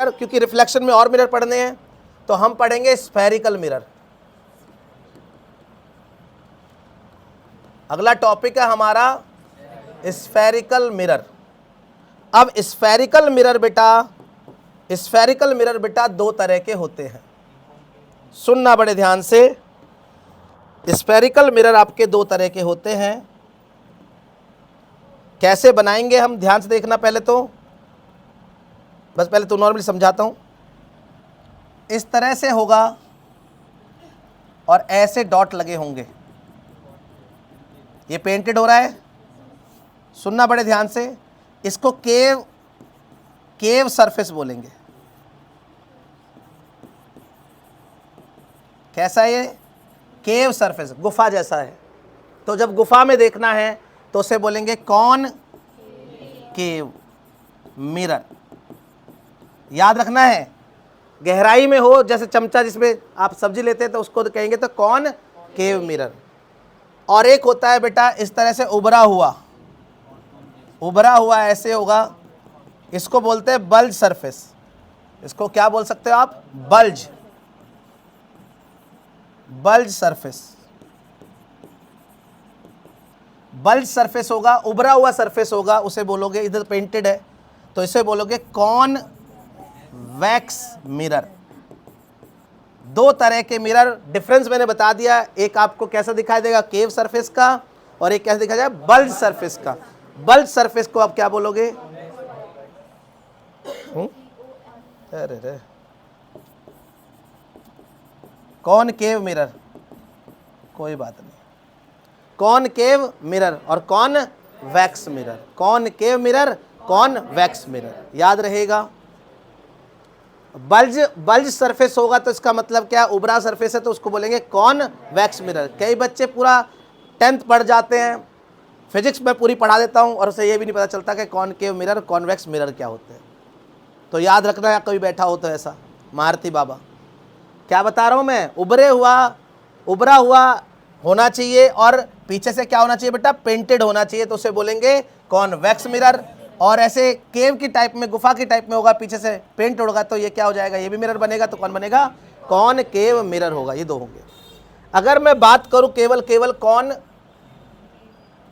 क्योंकि रिफ्लेक्शन में और मिरर पढ़ने हैं तो हम पढ़ेंगे स्फेरिकल मिरर। अगला टॉपिक है हमारा स्फेरिकल मिरर। अब स्फेरिकल मिरर बेटा दो तरह के होते हैं। सुनना बड़े ध्यान से, स्फेरिकल मिरर आपके दो तरह के होते हैं। कैसे बनाएंगे हम, ध्यान से देखना। पहले तो नॉर्मली समझाता हूं। इस तरह से होगा और ऐसे डॉट लगे होंगे। ये पेंटेड हो रहा है, सुनना बड़े ध्यान से। इसको केव सरफेस बोलेंगे। कैसा है ये? केव सरफेस, गुफा जैसा है। तो जब गुफा में देखना है तो उसे बोलेंगे कौन केव मिरर। याद रखना है, गहराई में हो, जैसे चमचा जिसमें आप सब्जी लेते हैं तो उसको कहेंगे तो कौन केव मिरर। और एक होता है बेटा इस तरह से उभरा हुआ ऐसे होगा, इसको बोलते हैं बल्ज सरफेस। इसको क्या बोल सकते हो आप? बल्ज सरफेस होगा, उभरा हुआ सरफेस होगा, उसे बोलोगे, इधर पेंटेड है तो इसे बोलोगे कॉन्वेक्स मिरर। दो तरह के मिरर, डिफरेंस मैंने बता दिया। एक आपको कैसा दिखाई देगा केव सरफेस का, और एक कैसा दिखाई देगा बल्ज सरफेस का। बल्ज सरफेस को आप क्या बोलोगे? अरे कॉनकेव मिरर, कोई बात नहीं। कॉनकेव मिरर और convex mirror. Concave mirror, convex mirror, याद रहेगा। बल्ज सरफेस होगा तो इसका मतलब क्या? उभरा सरफेस है तो उसको बोलेंगे कॉनवेक्स मिरर। कई बच्चे पूरा 10th पढ़ जाते हैं, फिजिक्स में पूरी पढ़ा देता हूं और उसे ये भी नहीं पता चलता कि कॉनकेव मिरर, कॉन्वेक्स मिरर क्या होते हैं। तो याद रखना, या कोई बैठा हो तो ऐसा। महारथी बाबा क्या बता रहा हूं मैं? उभरा हुआ होना चाहिए और पीछे से क्या होना चाहिए बेटा? पेंटेड होना चाहिए, तो उसे बोलेंगे कॉन्वेक्स मिरर। और ऐसे केव की टाइप में, गुफा की टाइप में होगा, पीछे से पेंट होगा, तो ये क्या हो जाएगा? ये भी मिरर बनेगा, तो कौन बनेगा? कॉनकेव मिरर होगा। ये दो होंगे। अगर मैं बात करूं केवल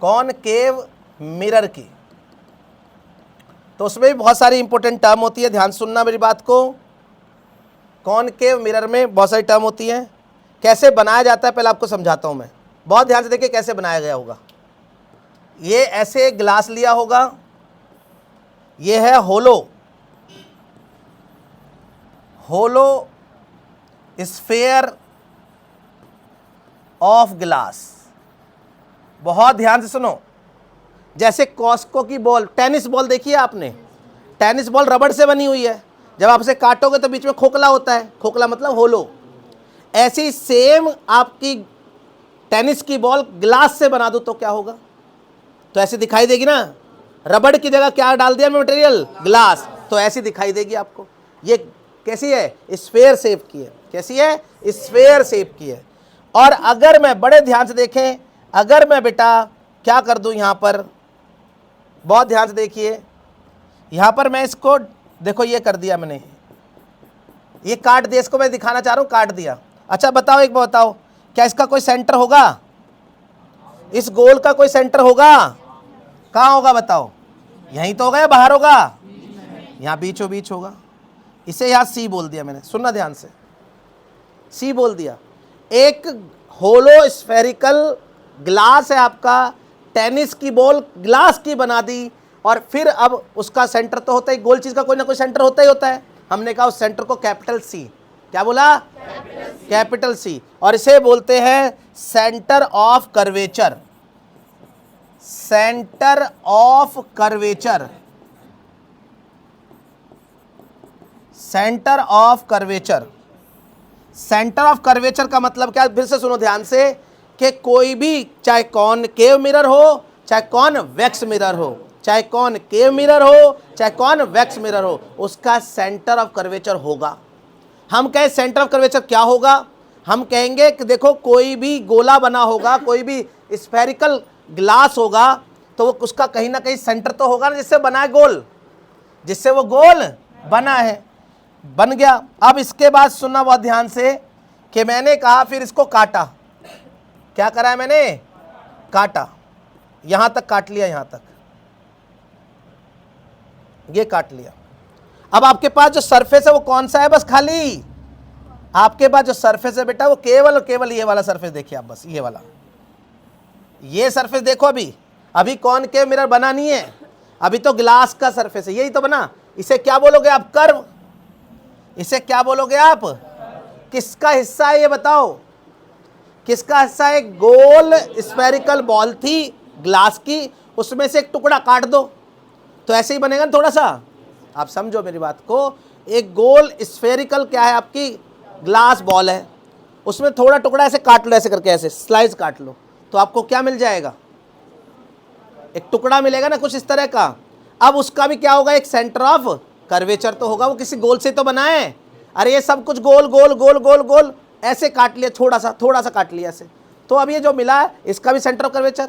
कॉनकेव मिरर की, तो उसमें भी बहुत सारी इंपॉर्टेंट टर्म होती है। ध्यान सुनना मेरी बात को। कॉनकेव मिरर में बहुत सारी टर्म होती हैं। कैसे बनाया जाता है पहले आपको समझाता हूं मैं। बहुत ध्यान से देखिए कैसे बनाया गया होगा। ये ऐसे ग्लास लिया होगा, ये है होलो स्फेयर ऑफ ग्लास। बहुत ध्यान से सुनो। जैसे कॉस्को की बॉल, टेनिस बॉल देखी है आपने? टेनिस बॉल रबड़ से बनी हुई है, जब आप उसे काटोगे तो बीच में खोखला होता है, खोखला मतलब होलो। ऐसी सेम आपकी टेनिस की बॉल ग्लास से बना दो तो क्या होगा? तो ऐसे दिखाई देगी ना। रबड़ की जगह क्या डाल दिया मटेरियल? ग्लास। तो ऐसी दिखाई देगी आपको। ये कैसी है? स्फेयर शेप की है। कैसी है? स्फेयर शेप की है। और अगर मैं, बड़े ध्यान से देखें, अगर मैं बेटा क्या कर दूं यहां पर, बहुत ध्यान से देखिए, यहां पर मैं इसको देखो, ये कर दिया मैंने, ये काट दिया, इसको मैं दिखाना चाह रहा हूं, काट दिया। अच्छा बताओ, एक बात बताओ, क्या इसका कोई सेंटर होगा? इस गोल का कोई सेंटर होगा? कहां होगा बताओ? यहीं तो होगा या बाहर होगा? यहां बीचों बीच होगा। इसे यहां सी बोल दिया मैंने, सुनना ध्यान से, सी बोल दिया। एक होलो स्फेरिकल ग्लास है आपका, टेनिस की बॉल ग्लास की बना दी, और फिर अब उसका सेंटर तो होता है, गोल चीज का कोई ना कोई सेंटर होता ही होता है। हमने कहा उस सेंटर को कैपिटल सी, क्या बोला? Capital C. और इसे बोलते हैं centre of curvature. Centre of curvature, centre of curvature. Centre of curvature का मतलब क्या? फिर से सुनो ध्यान से, कि कोई भी, चाहे कॉनकेव मिरर हो, चाहे कॉनवेक्स मिरर हो, चाहे कॉनकेव मिरर हो, चाहे कॉनवेक्स मिरर हो, उसका सेंटर ऑफ कर्वेचर होगा। हम कहें सेंटर ऑफ कर्वेचर क्या होगा? हम कहेंगे कि देखो कोई भी गोला बना होगा, कोई भी स्फेरिकल ग्लास होगा, तो वो उसका कहीं ना कहीं सेंटर तो होगा ना, जिससे बना है गोल, जिससे वो गोल बना है। बन गया। अब इसके बाद सुनना बहुत ध्यान से कि मैंने कहा फिर इसको काटा। क्या करा है मैंने? काटा। यहां तक काट लिया, यहां तक ये काट लिया। अब आपके पास जो सरफेस है वो कौन सा है? बस खाली आपके पास जो सरफेस है बेटा वो केवल और केवल ये वाला सरफेस देखिए आप, बस ये वाला, ये सरफेस देखो। अभी अभी कॉनकेव मिरर बना नहीं है, अभी तो ग्लास का सरफेस है, यही तो बना। इसे क्या बोलोगे आप? कर्व। इसे क्या बोलोगे आप? किसका हिस्सा है ये बताओ? किसका हिस्सा है? गोल स्फेरिकल बॉल थी ग्लास की, उसमें से एक टुकड़ा काट दो तो ऐसे ही बनेगा ना। थोड़ा सा आप समझो मेरी बात को। एक गोल स्फेरिकल क्या है आपकी? ग्लास बॉल है, उसमें थोड़ा टुकड़ा ऐसे काट लो, ऐसे करके ऐसे स्लाइस काट लो तो आपको क्या मिल जाएगा? एक टुकड़ा मिलेगा ना कुछ इस तरह का। अब उसका भी क्या होगा? एक सेंटर ऑफ कर्वेचर तो होगा, वो किसी गोल से तो बना है। अरे ये सब कुछ गोल गोल गोल गोल गोल ऐसे काट लिया, थोड़ा सा काट लिया ऐसे, तो अब ये जो मिला है इसका भी सेंटर ऑफ कर्वेचर।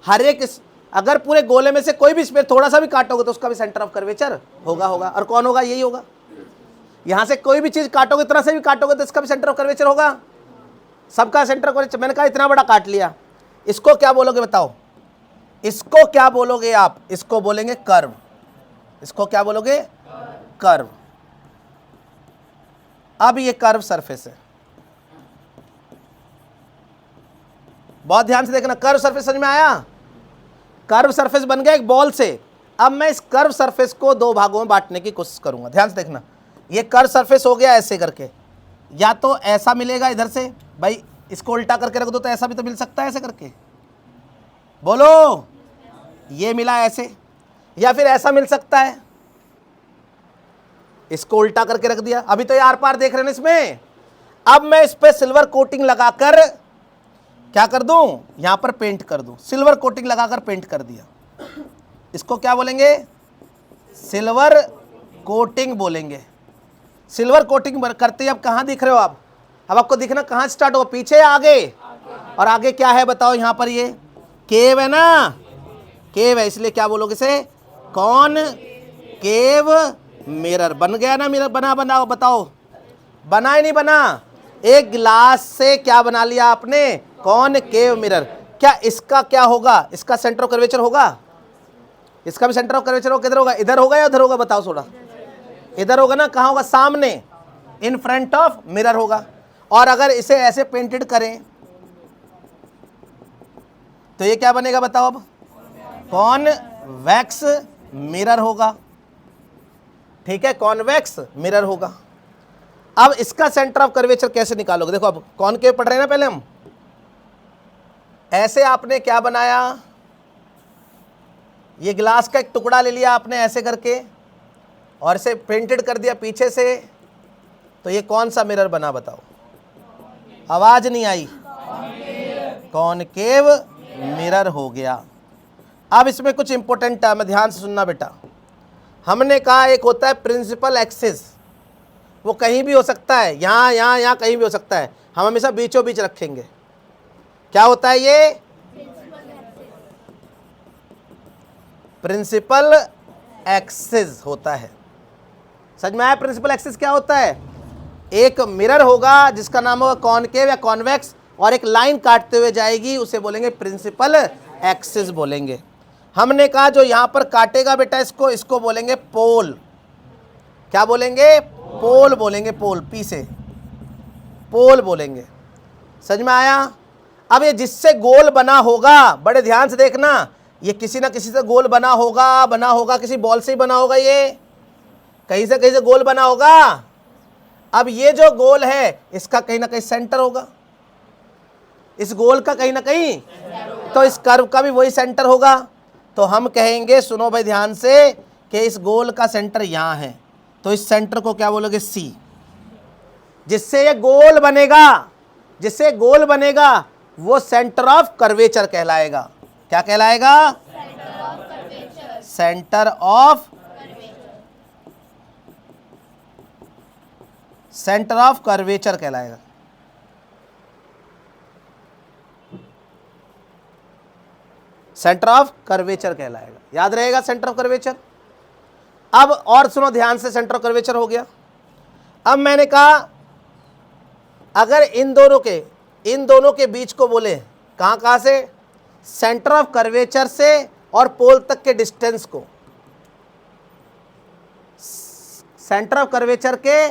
हर एक अगर पूरे गोले में से कोई भी स्पेस थोड़ा सा भी काटोगे तो उसका भी सेंटर ऑफ कर्वेचर होगा। और कौन होगा? यही होगा। यहां से कोई भी चीज काटोगे, इतना से भी काटोगे तो इसका भी सेंटर ऑफ कर्वेचर होगा। सबका सेंटर ऑफ कर्वेचर। मैंने कहा इतना बड़ा काट लिया, इसको क्या बोलोगे बताओ? इसको क्या बोलोगे आप? इसको बोलेंगे कर्व। इसको क्या बोलोगे? कर्व। अब ये कर्व सरफेस है, बहुत ध्यान से देखना। कर्व सरफेस समझ में आया? कर्व सरफेस बन गया एक बॉल से। अब मैं इस कर्व सरफेस को दो भागों में बांटने की कोशिश करूंगा, ध्यान से देखना। ये कर्व सरफेस हो गया ऐसे करके, या तो ऐसा मिलेगा इधर से, भाई इसको उल्टा करके रख दो तो ऐसा भी तो मिल सकता है ऐसे करके, बोलो। ये मिला ऐसे, या फिर ऐसा मिल सकता है, इसको उल्टा करके रख दिया। अभी तो ये आर पार देख रहे हैं इसमें। अब मैं इस पे सिल्वर कोटिंग लगाकर क्या कर दूं? यहां पर पेंट कर दूं। सिल्वर कोटिंग लगाकर पेंट कर दिया, इसको क्या बोलेंगे? सिल्वर कोटिंग बोलेंगे। सिल्वर कोटिंग करते ही अब कहां दिख रहे हो आप? अब आपको दिखना कहां स्टार्ट होगा? पीछे या आगे? और आगे क्या है बताओ? यहां पर ये केव है ना, केव है, इसलिए क्या बोलोगे इसे? Concave mirror. बन गया ना मिरर? बना बताओ, बना ही नहीं बना? एक ग्लास से क्या बना लिया आपने? Concave mirror. क्या इसका क्या होगा? इसका सेंटर ऑफ कर्वेचर होगा? इसका भी सेंटर ऑफ कर्वेचर होगा। किधर होगा? इधर होगा या उधर होगा? बताओ थोड़ा। इधर होगा ना। कहाँ होगा? सामने, इन फ्रंट ऑफ मिरर होगा। और अगर इसे ऐसे पेंटेड करें तो ये क्या बनेगा बताओ? अब कॉन्वेक्स मिरर होगा, ठीक है, कॉन्वेक्स मिरर होगा। अब इसका सेंटर ऑफ कर्वेचर कैसे निकालोगे? देखो अब कॉनकेव पढ़ रहे हैं ना पहले हम। ऐसे आपने क्या बनाया? ये ग्लास का एक टुकड़ा ले लिया आपने ऐसे करके और इसे पेंटेड कर दिया पीछे से, तो ये कौन सा मिरर बना बताओ? आवाज नहीं आई। कॉनकेव मिरर हो गया। अब इसमें कुछ इंपॉर्टेंट टर्म है, ध्यान से सुनना बेटा। हमने कहा एक होता है प्रिंसिपल एक्सिस, वो कहीं भी हो सकता है, यहाँ यहाँ यहाँ कहीं भी हो सकता है, हम हमेशा बीचों बीच रखेंगे। क्या होता है ये? प्रिंसिपल एक्सिस होता है। समझ में आया प्रिंसिपल एक्सिस क्या होता है? एक मिरर होगा जिसका नाम होगा कॉनकेव या कॉन्वेक्स, और एक लाइन काटते हुए जाएगी, उसे बोलेंगे प्रिंसिपल एक्सिस बोलेंगे। हमने कहा जो यहां पर काटेगा बेटा इसको, इसको बोलेंगे पोल। क्या बोलेंगे? पोल बोलेंगे, पोल, पी से पोल बोलेंगे। समझ में आया? अब ये जिससे गोल बना होगा, बड़े ध्यान से देखना, ये किसी ना किसी से गोल बना होगा, किसी बॉल से ही बना होगा, ये कहीं से गोल बना होगा। अब ये जो गोल है इसका कहीं ना कहीं सेंटर होगा, इस गोल का कहीं ना कहीं, तो इस कर्व का भी वही सेंटर होगा। तो हम कहेंगे, सुनो भाई ध्यान से, कि इस गोल का सेंटर यहाँ है, तो इस सेंटर को क्या बोलोगे? सी। जिससे ये गोल बनेगा, जिससे गोल बनेगा वो सेंटर ऑफ कर्वेचर कहलाएगा। क्या कहलाएगा? सेंटर ऑफ कर्वेचर कहलाएगा। सेंटर ऑफ कर्वेचर कहलाएगा। याद रहेगा सेंटर ऑफ कर्वेचर। अब और सुनो ध्यान से, सेंटर ऑफ कर्वेचर हो गया। अब मैंने कहा अगर इन दोनों के बीच को बोले, कहाँ से, सेंटर ऑफ कर्वेचर से और पोल तक के डिस्टेंस को, सेंटर ऑफ कर्वेचर के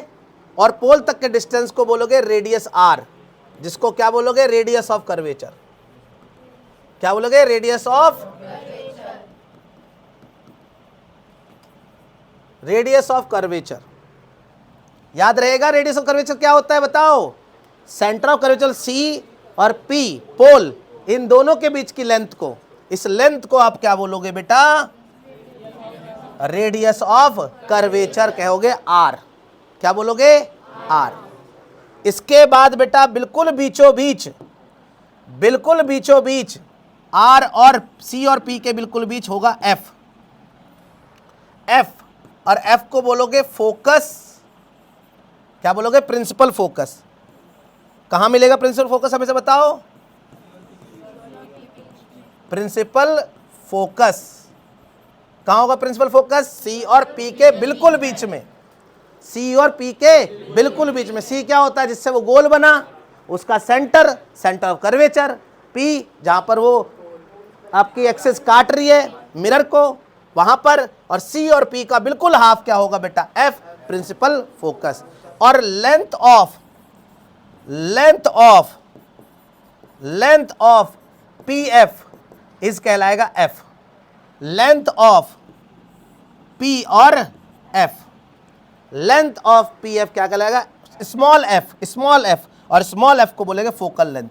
और पोल तक के डिस्टेंस को बोलोगे रेडियस आर, जिसको क्या बोलोगे, रेडियस ऑफ कर्वेचर। क्या बोलोगे, रेडियस ऑफ कर्वेचर। याद रहेगा रेडियस ऑफ कर्वेचर क्या होता है, बताओ। सेंटर ऑफ कर्वेचर सी और पी, पोल, इन दोनों के बीच की लेंथ को, इस लेंथ को आप क्या बोलोगे बेटा, रेडियस ऑफ कर्वेचर कहोगे, आर। क्या बोलोगे, आर। इसके बाद बेटा बिल्कुल बीचों बीच आर और सी और पी के बिल्कुल बीच होगा एफ। और एफ को बोलोगे फोकस। क्या बोलोगे, प्रिंसिपल फोकस। कहां मिलेगा प्रिंसिपल फोकस, हमें से बताओ। प्रिंसिपल फोकस कहां होगा, प्रिंसिपल फोकस सी और पी के बिल्कुल बीच में। सी और पी के बिल्कुल बीच में। सी क्या होता है, जिससे वो गोल बना, उसका सेंटर ऑफ कर्वेचर। पी जहां पर वो आपकी एक्सिस काट रही है मिरर को, वहां पर। और सी और पी का बिल्कुल हाफ क्या होगा बेटा, एफ, प्रिंसिपल फोकस। और लेंथ ऑफ पी एफ इस कहलाएगा एफ। लेंथ ऑफ पी और F, length of P F क्या कहलाएगा, स्मॉल एफ। और स्मॉल एफ को बोलेंगे फोकल लेंथ।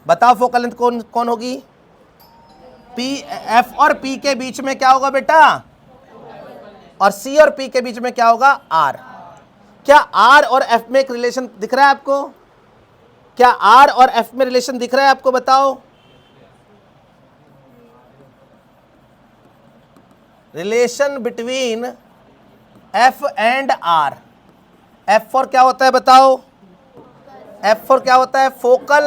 बताओ फोकल लेंथ कौन होगी, पी एफ और पी के बीच में क्या होगा बेटा, और सी और पी के बीच में क्या होगा, आर। क्या आर और एफ में एक रिलेशन दिख रहा है आपको, क्या आर और एफ में रिलेशन दिख रहा है आपको, बताओ। Relation between F and R. F for क्या होता है बताओ, एफ फॉर क्या होता है, फोकल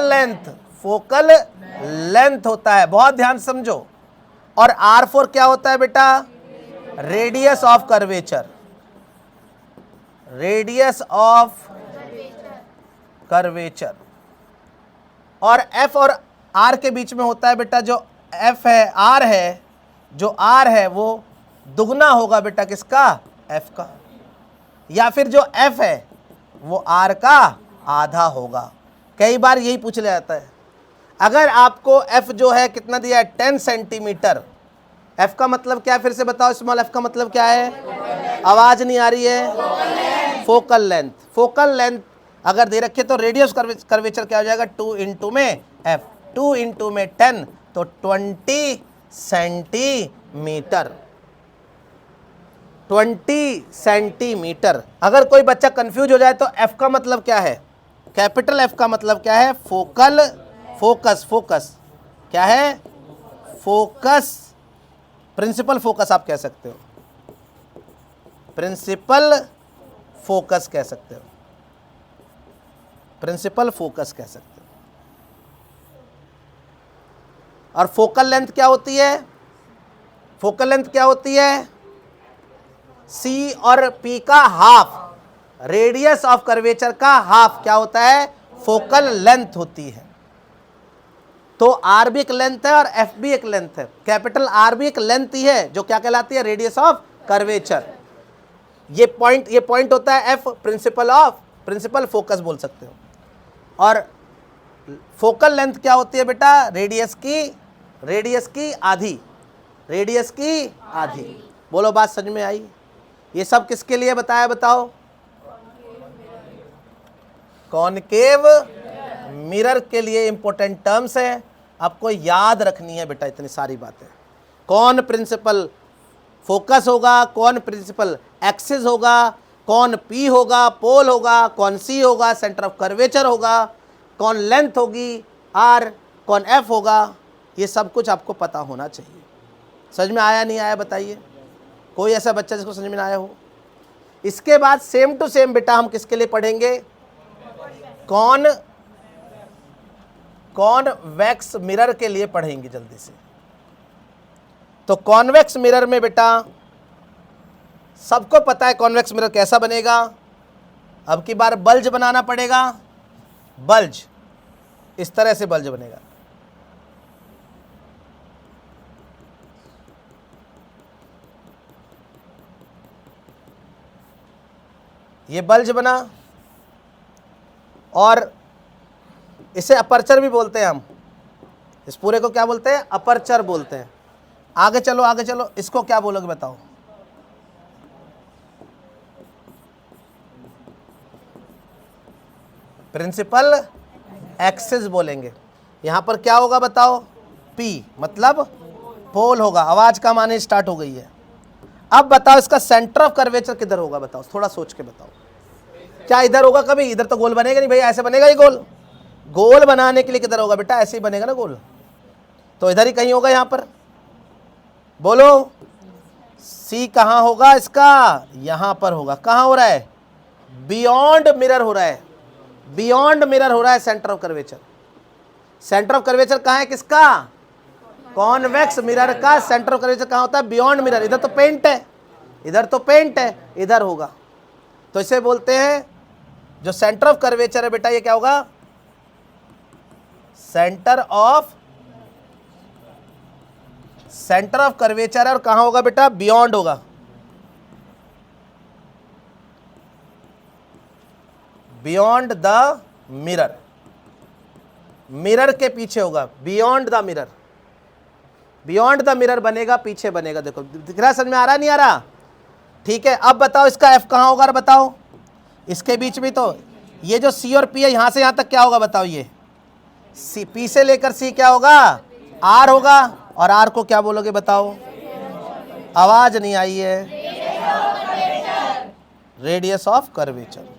लेंथ होता है, बहुत ध्यान समझो। और आर फॉर क्या होता है बेटा, रेडियस ऑफ कर्वेचर। और एफ और आर के बीच में होता है बेटा, जो एफ है, आर है, जो आर है वो दुगना होगा बेटा किसका, एफ का। या फिर जो एफ है वो आर का आधा होगा। कई बार यही पूछ लिया जाता है। अगर आपको एफ जो है कितना दिया है, 10 सेंटीमीटर। एफ का मतलब क्या है, फिर से बताओ, स्मॉल एफ का मतलब क्या है, आवाज नहीं आ रही है, फोकल लेंथ अगर दे रखे तो रेडियस कर्वेचर क्या हो जाएगा, 2 इंटू में एफ, 2 इंटू में 10 तो 20 सेंटीमीटर। 20 सेंटीमीटर। अगर कोई बच्चा कंफ्यूज हो जाए तो एफ का मतलब क्या है, कैपिटल एफ का मतलब क्या है, फोकस क्या है, फोकस, प्रिंसिपल फोकस आप कह सकते हो, प्रिंसिपल फोकस कह सकते हो, प्रिंसिपल फोकस कह सकते हो। और फोकल लेंथ क्या होती है, फोकल लेंथ क्या होती है, सी और पी का हाफ, रेडियस ऑफ कर्वेचर का हाफ क्या होता है, फोकल लेंथ होती है। तो आर भी एक लेंथ है और एफ भी एक लेंथ है। कैपिटल आर भी एक लेंथ ही है जो क्या कहलाती है, रेडियस ऑफ कर्वेचर। ये पॉइंट होता है एफ, प्रिंसिपल फोकस बोल सकते हो। और फोकल लेंथ क्या होती है बेटा, रेडियस की आधी। बोलो बात समझ में आई। ये सब किसके लिए बताया, बताओ। कॉनकेव मिरर के लिए इंपॉर्टेंट टर्म्स है, आपको याद रखनी है बेटा इतनी सारी बातें। कौन प्रिंसिपल फोकस होगा, कौन प्रिंसिपल एक्सिस होगा, कौन पी होगा, पोल होगा, कौन सी होगा, सेंटर ऑफ कर्वेचर होगा, कौन लेंथ होगी आर, कौन एफ होगा, ये सब कुछ आपको पता होना चाहिए। समझ में आया नहीं आया बताइए, कोई ऐसा बच्चा जिसको समझ में ना आया हो। इसके बाद सेम टू सेम बेटा हम किसके लिए पढ़ेंगे, कॉन्वेक्स मिरर के लिए पढ़ेंगे जल्दी से। तो कॉन्वेक्स मिरर में बेटा सबको पता है कॉन्वेक्स मिरर कैसा बनेगा। अब की बार बल्ज बनाना पड़ेगा। बल्ज इस तरह से बल्ज बनेगा। ये बल्ज बना और इसे अपर्चर भी बोलते हैं हम। इस पूरे को क्या बोलते हैं? अपर्चर बोलते हैं। आगे चलो आगे चलो, इसको क्या बोलोगे बताओ? प्रिंसिपल एक्सिस बोलेंगे। यहां पर क्या होगा बताओ? पी मतलब पोल होगा। आवाज कम आने स्टार्ट हो गई है। अब बताओ इसका सेंटर ऑफ कर्वेचर किधर होगा? बताओ, थोड़ा सोच के बताओ। क्या इधर होगा कभी? इधर तो गोल बनेगा नहीं भैया, ऐसे बनेगा ही गोल। गोल बनाने के लिए किधर होगा बेटा? ऐसे ही बनेगा ना गोल। तो इधर ही कहीं होगा। यहां पर बोलो, सी कहां होगा इसका? यहां पर होगा। कहां हो रहा है? बियॉन्ड मिरर हो रहा है। बियॉन्ड मिरर हो रहा है centre of curvature. Centre of curvature कहां है किसका? कॉन्वेक्स मिरर का सेंटर ऑफ कर्वेचर कहां होता है? Beyond mirror. इधर तो पेंट है, इधर तो पेंट है, इधर होगा। तो इसे बोलते हैं जो सेंटर ऑफ कर्वेचर है बेटा, ये क्या होगा? सेंटर ऑफ कर्वेचर है। और कहां होगा बेटा? बियॉन्ड होगा। बियॉन्ड द मिरर, मिरर के पीछे होगा। Beyond the mirror, beyond the mirror बनेगा, पीछे बनेगा। देखो दिख रहा है? समझ में आ रहा नहीं आ रहा? ठीक है। अब बताओ इसका एफ कहां होगा? बताओ इसके बीच में। तो ये जो सी और पी है, यहां से यहां तक क्या होगा बताओ? ये सी, पी से लेकर सी क्या होगा? आर होगा। और आर को क्या बोलोगे बताओ? आवाज नहीं आई है। Radius of curvature.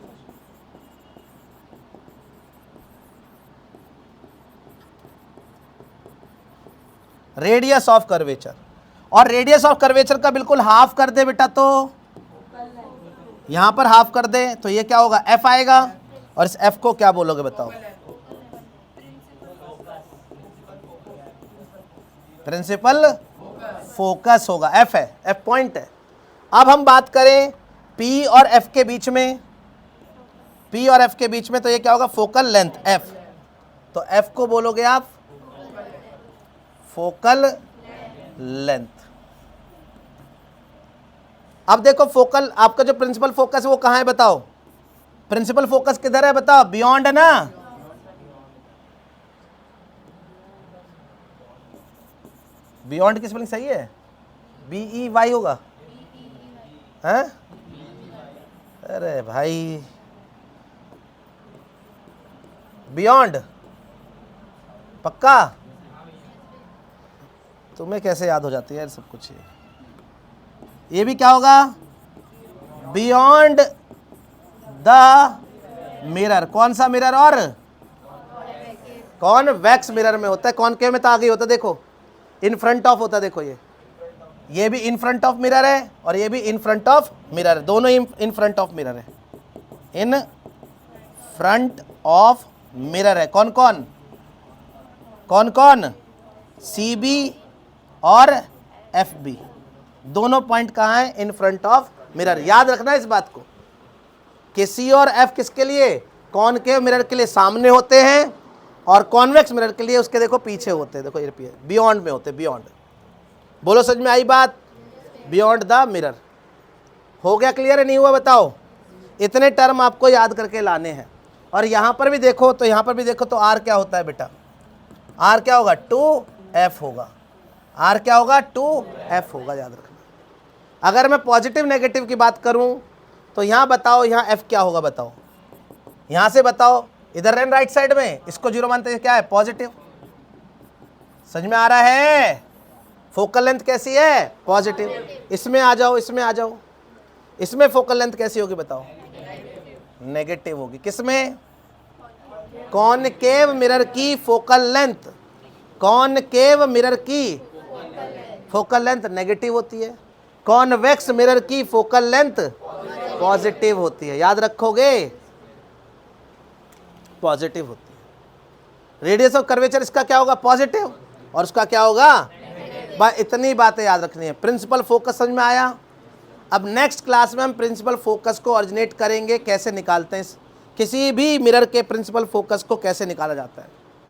Radius of curvature. और रेडियस ऑफ कर्वेचर का बिल्कुल हाफ कर दे बेटा, तो यहां पर हाफ कर दे तो ये क्या होगा? एफ आएगा। और इस एफ को क्या बोलोगे बताओ? प्रिंसिपल फोकस होगा। एफ है, एफ पॉइंट है। अब हम बात करें पी और एफ के बीच में, पी और एफ के बीच में, तो ये क्या होगा? Focal length F. तो एफ को बोलोगे आप फोकल लेंथ। अब देखो फोकल, आपका जो प्रिंसिपल फोकस है वो कहां है बताओ? प्रिंसिपल फोकस किधर है बताओ? बियॉन्ड है ना? बियॉन्ड की स्पेलिंग सही है? BEY होगा? हैं? अरे भाई, बियॉन्ड पक्का? तुम्हें कैसे याद हो जाती है सब कुछ? ये भी क्या होगा? Beyond the mirror. कौन सा मिरर? और कॉन्वेक्स मिरर में होता है। कॉनकेव में तो आगे होता है, देखो इन फ्रंट ऑफ होता है। देखो ये भी इन फ्रंट ऑफ मिरर है और ये भी इन फ्रंट ऑफ मिरर है। दोनों इन फ्रंट ऑफ मिरर है। इन फ्रंट ऑफ मिरर है। कौन कौन? कौन कौन? CB और FB दोनों पॉइंट कहाँ हैं? In front of mirror. याद रखना इस बात को कि C और F किसके लिए? कॉनकेव मिरर के लिए सामने होते हैं और कॉन्वेक्स मिरर के लिए उसके देखो पीछे होते हैं। देखो ये बियॉन्ड में होते हैं। बियॉन्ड। बोलो समझ में आई बात? Beyond the mirror. हो गया क्लियर है? नहीं हुआ बताओ? इतने टर्म आपको याद करके लाने हैं। और यहाँ पर भी देखो, तो यहाँ पर भी देखो, तो R क्या होता है बेटा? R क्या होगा? 2F होगा। R क्या होगा? 2F होगा। याद रखना। अगर मैं पॉजिटिव नेगेटिव की बात करूं तो यहाँ बताओ, यहाँ F क्या होगा बताओ? यहाँ से बताओ, इधर राइट साइड में इसको 0 मानते हैं, क्या है? पॉजिटिव। समझ में आ रहा है? फोकल लेंथ कैसी है? पॉजिटिव। इसमें आ जाओ, इसमें आ जाओ। इसमें फोकल लेंथ कैसी होगी बताओ? नेगेटिव होगी। किसमें? कॉनकेव मिरर की फोकल लेंथ, कॉनकेव मिरर की फोकल लेंथ नेगेटिव होती है। कॉन्वेक्स मिरर की फोकल लेंथ पॉजिटिव होती है। याद रखोगे? पॉजिटिव होती है। रेडियस ऑफ कर्वेचर इसका क्या होगा? पॉजिटिव। और उसका क्या होगा? इतनी बातें याद रखनी है। प्रिंसिपल फोकस समझ में आया? अब नेक्स्ट क्लास में हम प्रिंसिपल फोकस को ऑरिजिनेट करेंगे, कैसे निकालते हैं, किसी भी मिरर के प्रिंसिपल फोकस को कैसे निकाला जाता है।